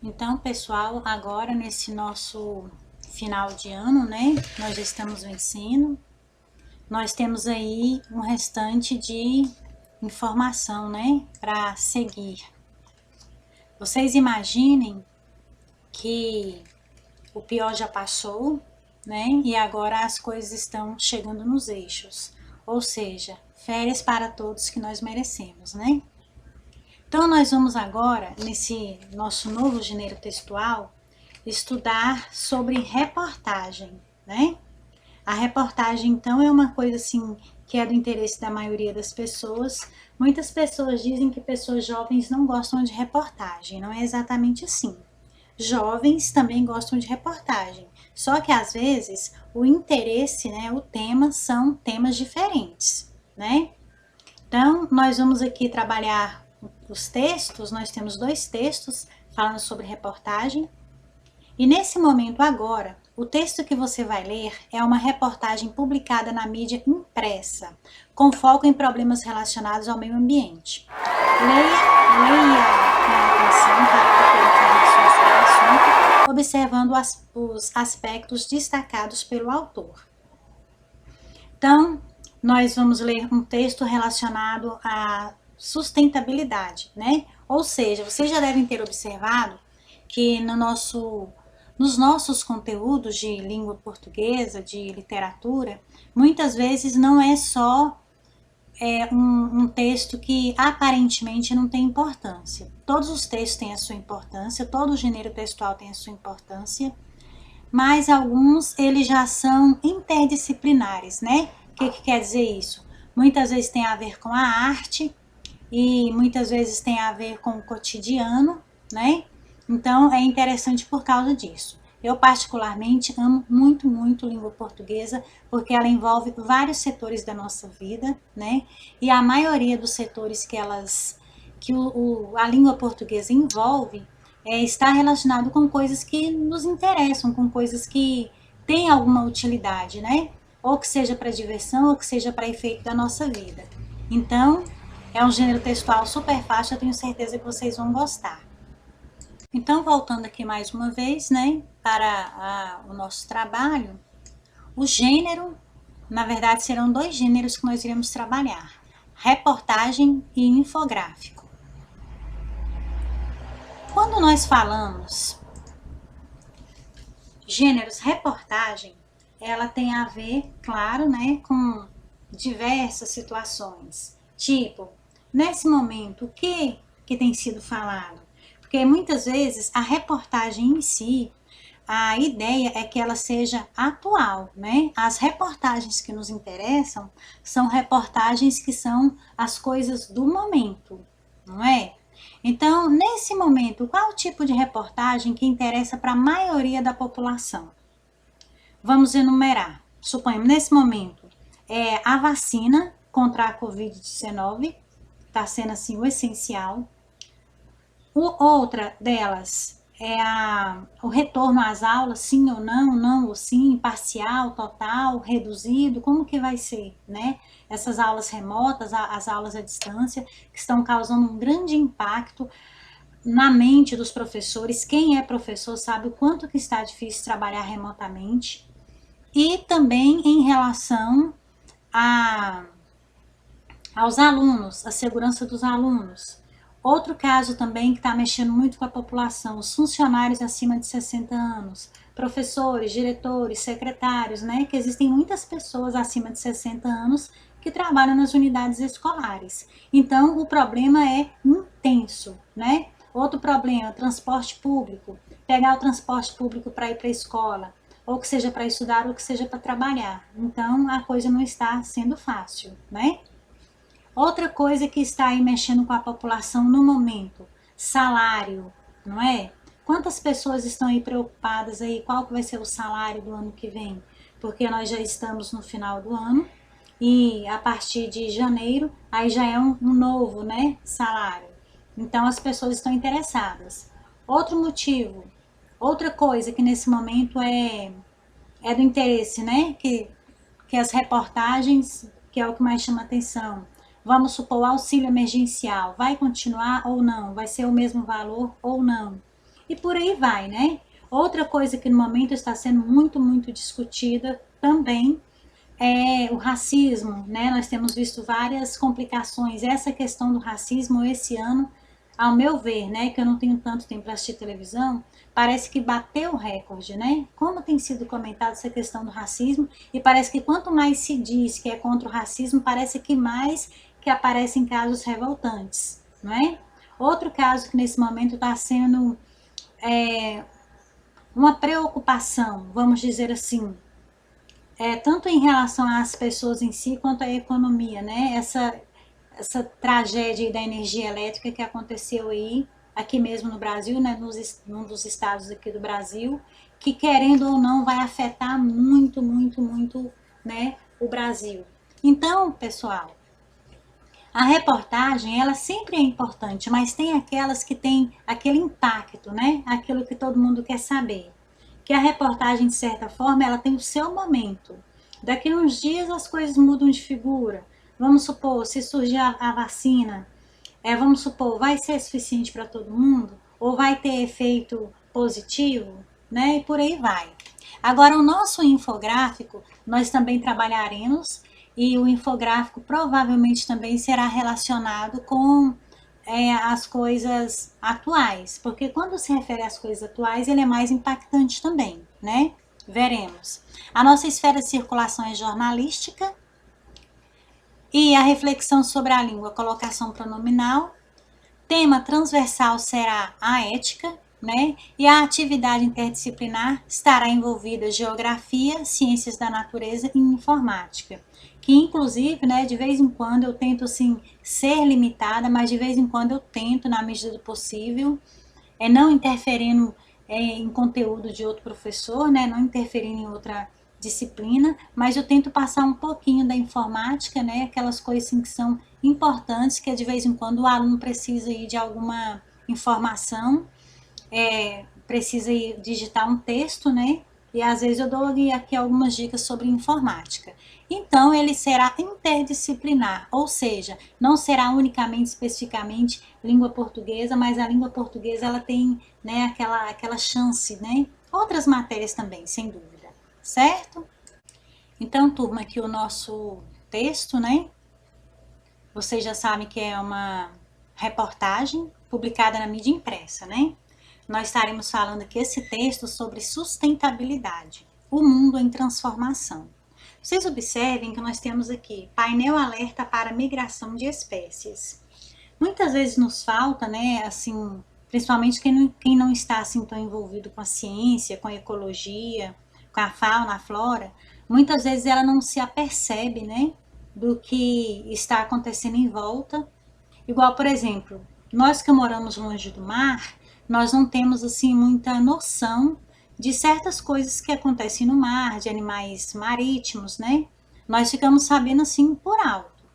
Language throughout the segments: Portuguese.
Então, pessoal, agora nesse nosso final de ano, né? Nós já estamos vencendo. Nós temos aí um restante de informação, né? Para seguir. Vocês imaginem que o pior já passou, né? E agora as coisas estão chegando nos eixos. Ou seja, férias para todos que nós merecemos, né? Então, nós vamos agora, nesse nosso novo gênero textual, estudar sobre reportagem, né? A reportagem, então, é uma coisa assim que é do interesse da maioria das pessoas. Muitas pessoas dizem que pessoas jovens não gostam de reportagem, não é exatamente assim. Jovens também gostam de reportagem, só que às vezes o interesse, né, o tema são temas diferentes, né? Então, nós vamos aqui trabalhar os textos, nós temos 2 textos falando sobre reportagem. E nesse momento agora, o texto que você vai ler é uma reportagem publicada na mídia impressa, com foco em problemas relacionados ao meio ambiente. Leia com atenção para obter informações sobre o assunto, observando os aspectos destacados pelo autor. Então, nós vamos ler um texto relacionado à sustentabilidade, né? Ou seja, vocês já devem ter observado que nos nossos conteúdos de língua portuguesa, de literatura, muitas vezes não é só um texto que aparentemente não tem importância. Todos os textos têm a sua importância, todo o gênero textual tem a sua importância, mas alguns eles já são interdisciplinares, né? O que quer dizer isso? Muitas vezes tem a ver com a arte e muitas vezes tem a ver com o cotidiano, né? Então é interessante por causa disso. Eu particularmente amo muito, muito língua portuguesa, porque ela envolve vários setores da nossa vida, né? E a maioria dos setores que a língua portuguesa envolve está relacionado com coisas que nos interessam, com coisas que têm alguma utilidade, né? Ou que seja para diversão, ou que seja para efeito da nossa vida. Então, é um gênero textual super fácil, eu tenho certeza que vocês vão gostar. Então, voltando aqui mais uma vez, né, para o nosso trabalho, o gênero, na verdade, serão 2 gêneros que nós iremos trabalhar: reportagem e infográfico. Quando nós falamos gêneros reportagem, ela tem a ver, claro, né, com diversas situações. Tipo, nesse momento, o que tem sido falado? Porque muitas vezes a reportagem em si, a ideia é que ela seja atual, né? As reportagens que nos interessam são reportagens que são as coisas do momento, não é? Então, nesse momento, qual o tipo de reportagem que interessa para a maioria da população? Vamos enumerar. Suponhamos, nesse momento, a vacina contra a Covid-19 está sendo assim o essencial. Outra delas é o retorno às aulas, sim ou não, não ou sim, parcial, total, reduzido, como que vai ser, né? Essas aulas remotas, as aulas à distância, que estão causando um grande impacto na mente dos professores. Quem é professor sabe o quanto que está difícil trabalhar remotamente. E também em relação a, aos alunos, a segurança dos alunos. Outro caso também que está mexendo muito com a população, os funcionários acima de 60 anos, professores, diretores, secretários, né? Que existem muitas pessoas acima de 60 anos que trabalham nas unidades escolares. Então, o problema é intenso, né? Outro problema, transporte público. Pegar o transporte público para ir para a escola, ou que seja para estudar, ou que seja para trabalhar. Então, a coisa não está sendo fácil, né? Outra coisa que está aí mexendo com a população no momento, salário, não é? Quantas pessoas estão aí preocupadas aí, qual que vai ser o salário do ano que vem? Porque nós já estamos no final do ano e a partir de janeiro, aí já é um novo, né, salário. Então as pessoas estão interessadas. Outro motivo, outra coisa que nesse momento é do interesse, né, que as reportagens, que é o que mais chama atenção. Vamos supor, o auxílio emergencial vai continuar ou não? Vai ser o mesmo valor ou não? e por aí vai, né? Outra coisa que no momento está sendo muito discutida também é o racismo, né? Nós temos visto várias complicações. Essa questão do racismo esse ano, ao meu ver, né, que eu não tenho tanto tempo para assistir televisão, parece que bateu o recorde, né? Como tem sido comentado essa questão do racismo, e parece que quanto mais se diz que é contra o racismo, parece que mais que aparecem casos revoltantes, não é? Outro caso que nesse momento está sendo uma preocupação, vamos dizer assim, tanto em relação às pessoas em si quanto à economia, né? Essa tragédia da energia elétrica que aconteceu aí, aqui mesmo no Brasil, né? Num dos estados aqui do Brasil, que querendo ou não vai afetar muito, né? O Brasil. Então, pessoal, a reportagem, ela sempre é importante, mas tem aquelas que tem aquele impacto, né? Aquilo que todo mundo quer saber. Que a reportagem, de certa forma, ela tem o seu momento. Daqui a uns dias as coisas mudam de figura. Vamos supor, se surgir a vacina, vamos supor, vai ser suficiente para todo mundo? Ou vai ter efeito positivo? Né? E por aí vai. Agora, o nosso infográfico, nós também trabalharemos, e o infográfico provavelmente também será relacionado com as coisas atuais, porque quando se refere às coisas atuais, ele é mais impactante também, né? Veremos. A nossa esfera de circulação é jornalística, e a reflexão sobre a língua, colocação pronominal. Tema transversal será a ética, né? E a atividade interdisciplinar estará envolvida geografia, ciências da natureza e informática. Que inclusive, né, de vez em quando eu tento assim ser limitada, mas de vez em quando eu tento, na medida do possível, não interferindo em conteúdo de outro professor, né, não interferindo em outra disciplina, mas eu tento passar um pouquinho da informática, né, aquelas coisas assim, que são importantes, que de vez em quando o aluno precisa ir de alguma informação, precisa ir digitar um texto, né, e às vezes eu dou aqui algumas dicas sobre informática. Então, ele será interdisciplinar, ou seja, não será unicamente, especificamente, língua portuguesa, mas a língua portuguesa ela tem, né, aquela chance, né? Outras matérias também, sem dúvida, certo? Então, turma, aqui o nosso texto, né? Vocês já sabem que é uma reportagem publicada na mídia impressa, né? Nós estaremos falando aqui esse texto sobre sustentabilidade, o mundo em transformação. Vocês observem que nós temos aqui painel alerta para migração de espécies. Muitas vezes nos falta, né, assim, principalmente quem não está assim tão envolvido com a ciência, com a ecologia, com a fauna, a flora, muitas vezes ela não se apercebe, né, do que está acontecendo em volta. Igual, por exemplo, nós que moramos longe do mar, nós não temos assim muita noção de certas coisas que acontecem no mar, de animais marítimos, né? Nós ficamos sabendo assim por alto.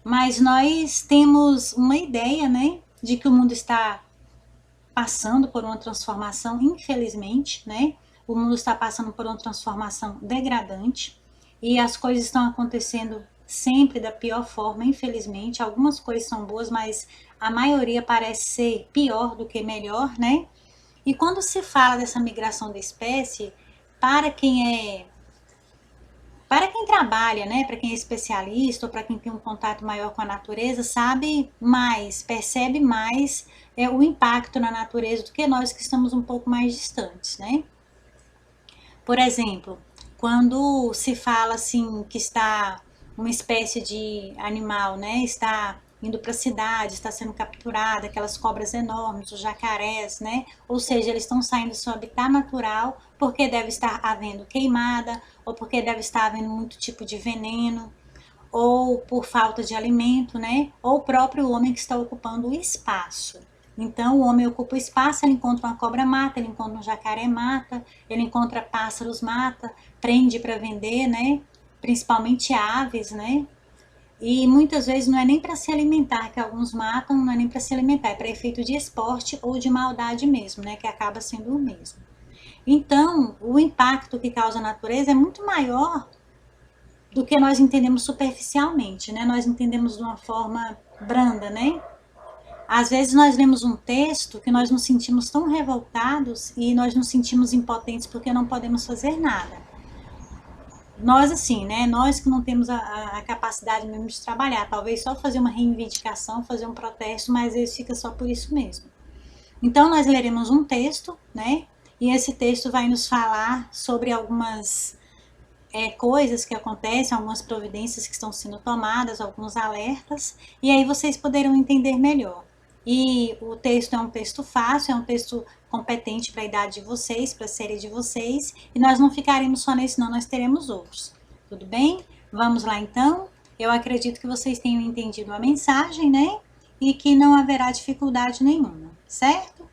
Mas nós temos uma ideia, né, de que o mundo está passando por uma transformação, infelizmente, né? O mundo está passando por uma transformação degradante e as coisas estão acontecendo sempre da pior forma, infelizmente. Algumas coisas são boas, mas a maioria parece ser pior do que melhor, né? E quando se fala dessa migração da espécie, para quem trabalha, né, para quem é especialista ou para quem tem um contato maior com a natureza, sabe mais, percebe mais o impacto na natureza do que nós que estamos um pouco mais distantes, né? Por exemplo, quando se fala assim que está uma espécie de animal, né, está indo para a cidade, está sendo capturada, aquelas cobras enormes, os jacarés, né? Ou seja, eles estão saindo do seu habitat natural porque deve estar havendo queimada, ou porque deve estar havendo muito tipo de veneno, ou por falta de alimento, né? Ou o próprio homem que está ocupando o espaço. Então, o homem ocupa o espaço, ele encontra uma cobra mata, ele encontra um jacaré mata, ele encontra pássaros mata, prende para vender, né? Principalmente aves, né? E muitas vezes não é nem para se alimentar, que alguns matam, não é nem para se alimentar, é para efeito de esporte ou de maldade mesmo, né? Que acaba sendo o mesmo. Então, o impacto que causa a natureza é muito maior do que nós entendemos superficialmente, né? Nós entendemos de uma forma branda, né? Às vezes nós lemos um texto que nós nos sentimos tão revoltados e nós nos sentimos impotentes porque não podemos fazer nada. Nós assim, né, nós que não temos a capacidade mesmo de trabalhar, talvez só fazer uma reivindicação, fazer um protesto, mas às vezes fica só por isso mesmo. Então nós leremos um texto, né, e esse texto vai nos falar sobre algumas coisas que acontecem, algumas providências que estão sendo tomadas, alguns alertas, e aí vocês poderão entender melhor. E o texto é um texto fácil, é um texto competente para a idade de vocês, para a série de vocês, e nós não ficaremos só nesse não, nós teremos outros. Tudo bem? Vamos lá então? Eu acredito que vocês tenham entendido a mensagem, né? E que não haverá dificuldade nenhuma, certo?